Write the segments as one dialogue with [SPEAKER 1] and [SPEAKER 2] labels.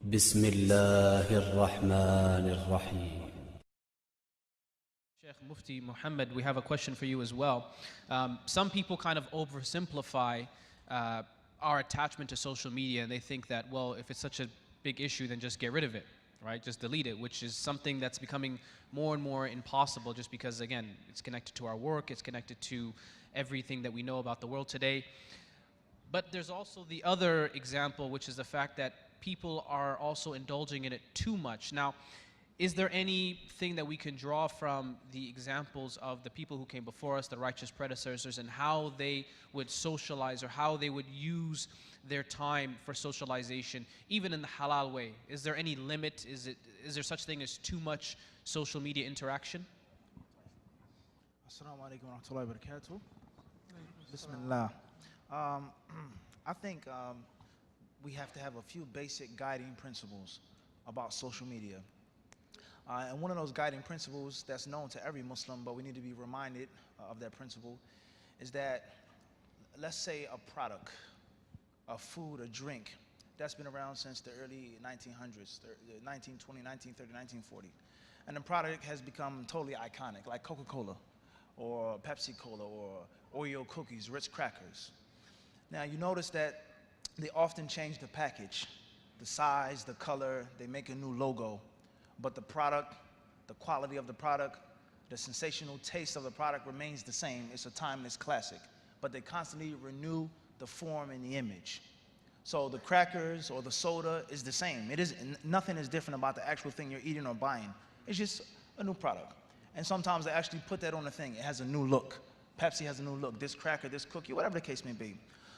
[SPEAKER 1] بسم الله الرحمن الرحيم.
[SPEAKER 2] Sheikh Mufti Muhammad, we have a question for you as well. Some people kind of oversimplify our attachment to social media, and they think that, well, if it's such a big issue, then just get rid of it, right? Just delete it, which is something that's becoming more and more impossible just because, again, it's connected to our work, it's connected to everything that we know about the world today. But there's also the other example, which is the fact that people are also indulging in it too much. Now, is there anything that we can draw from the examples of the people who came before us, the righteous predecessors, and how they would socialize or how they would use their time for socialization, even in the halal way? Is there any limit? Is there such thing as too much social media interaction?
[SPEAKER 3] Assalamu alaikum wa rahmatullahi wa barakatuh. Bismillah. I think we have to have a few basic guiding principles about social media. And one of those guiding principles that's known to every Muslim, but we need to be reminded of that principle, is that, let's say, a product, a food, a drink, that's been around since the early 1900s, 1920, 1930, 1940. And the product has become totally iconic, like Coca-Cola, or Pepsi-Cola, or Oreo cookies, Ritz crackers. Now, you notice that they often change the package, the size, the color, they make a new logo. But the product, the quality of the product, the sensational taste of the product remains the same. It's a timeless classic. But they constantly renew the form and the image. So the crackers or the soda is the same. Nothing is different about the actual thing you're eating or buying. It's just a new product. And sometimes they actually put that on the thing. It has a new look. Pepsi has a new look. This cracker, this cookie, whatever the case may be.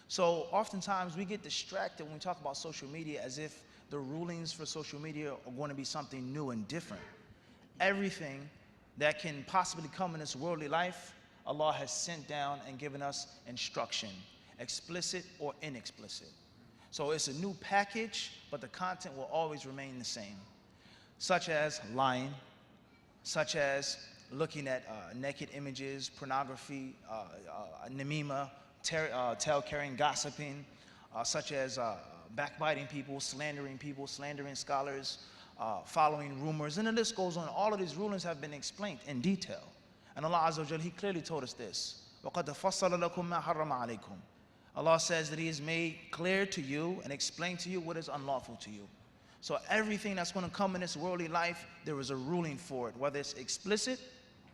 [SPEAKER 3] So oftentimes we get distracted when we talk about social media as if the rulings for social media are going to be something new and different. Everything that can possibly come in this worldly life, Allah has sent down and given us instruction, explicit or inexplicit. So it's a new package, but the content will always remain the same, such as lying, such as looking at naked images, pornography, namima, tale-carrying, gossiping, such as backbiting people, slandering scholars, following rumors, and the list goes on. All of these rulings have been explained in detail. And Allah Azza wa Jal, He clearly told us this. وَقَدْ فَصَّلَ لَكُم مَا حَرَّمَ عَلَيْكُم. Allah says that He has made clear to you and explained to you what is unlawful to you. So everything that's going to come in this worldly life, there is a ruling for it, whether it's explicit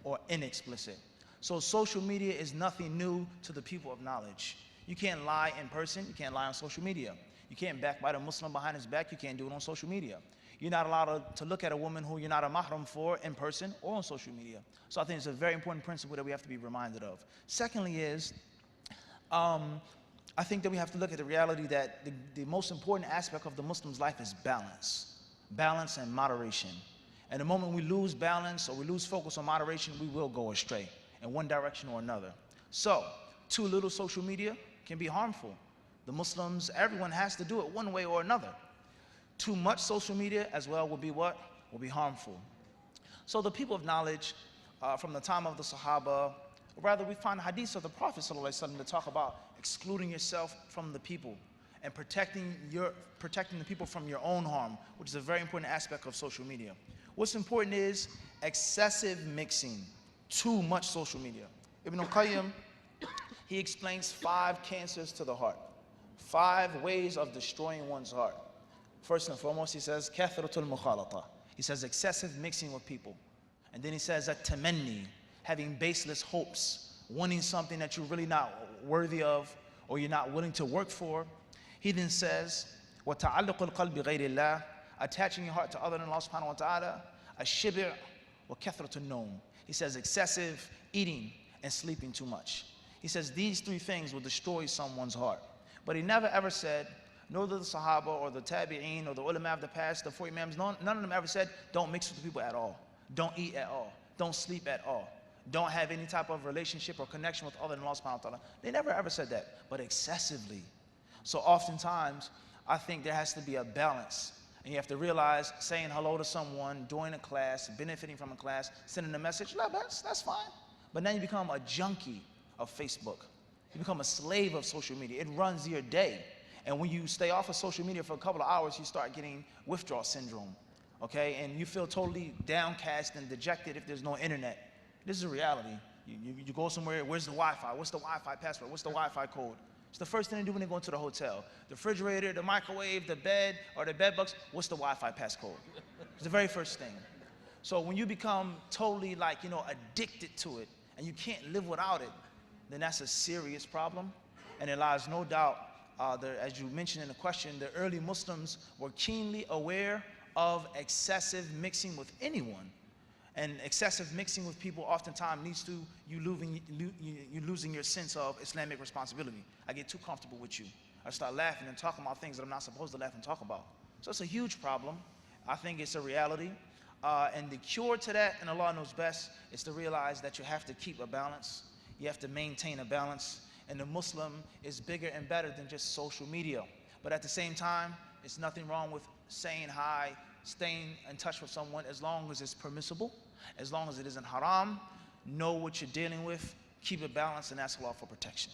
[SPEAKER 3] or inexplicit. So social media is nothing new to the people of knowledge. You can't lie in person, you can't lie on social media. You can't backbite a Muslim behind his back, you can't do it on social media. You're not allowed to look at a woman who you're not a mahram for in person or on social media. So I think it's a very important principle that we have to be reminded of. Secondly is, I think that we have to look at the reality that the most important aspect of the Muslim's life is balance. Balance and moderation. And the moment we lose balance or we lose focus on moderation, we will go astray in one direction or another. So, too little social media can be harmful. The Muslims, everyone has to do it one way or another. Too much social media as well will be what? Will be harmful. So the people of knowledge from the time of the Sahaba, or rather we find hadiths of the Prophet ﷺ to talk about excluding yourself from the people and protecting the people from your own harm, which is a very important aspect of social media. What's important is excessive mixing, too much social media. Ibn Qayyim, he explains 5 cancers to the heart, 5 ways of destroying one's heart. First and foremost, he says, kathratul mukhalata. He says excessive mixing with people. And then he says at-tamanni, having baseless hopes, wanting something that you're really not worthy of or you're not willing to work for. He then says, وَتَعَلُّقُ الْقَلْبِ غَيْرِ اللَّهِ, attaching your heart to other than Allah subhanahu wa ta'ala, الشِّبِعُ وَكَثْرَةُ النَّوْمِ. He says excessive eating and sleeping too much. He says these 3 things will destroy someone's heart. But he never ever said, nor the Sahaba or the Tabi'een or the ulama of the past, the 4 Imams, none of them ever said, don't mix with the people at all. Don't eat at all. Don't sleep at all. Don't have any type of relationship or connection with other than Allah subhanahu wa ta'ala. They never ever said that, but excessively. So oftentimes, I think there has to be a balance. And you have to realize saying hello to someone, joining a class, benefiting from a class, sending a message, that's fine. But then you become a junkie of Facebook. You become a slave of social media. It runs your day. And when you stay off of social media for a couple of hours, you start getting withdrawal syndrome, okay? And you feel totally downcast and dejected if there's no internet. This is a reality. You go somewhere, where's the Wi-Fi? What's the Wi-Fi password? What's the Wi-Fi code? It's the first thing they do when they go into the hotel. The refrigerator, the microwave, the bed, or the bed bugs, what's the Wi-Fi passcode? It's the very first thing. So when you become totally like, addicted to it, and you can't live without it, then that's a serious problem. And it lies no doubt, as you mentioned in the question, the early Muslims were keenly aware of excessive mixing with anyone. And excessive mixing with people oftentimes leads to you losing your sense of Islamic responsibility. I get too comfortable with you. I start laughing and talking about things that I'm not supposed to laugh and talk about. So it's a huge problem. I think it's a reality. And the cure to that, and Allah knows best, is to realize that you have to keep a balance. You have to maintain a balance. And the Muslim is bigger and better than just social media. But at the same time, it's nothing wrong with saying hi, staying in touch with someone as long as it's permissible, as long as it isn't haram. Know what you're dealing with, keep a balance, and ask Allah for protection.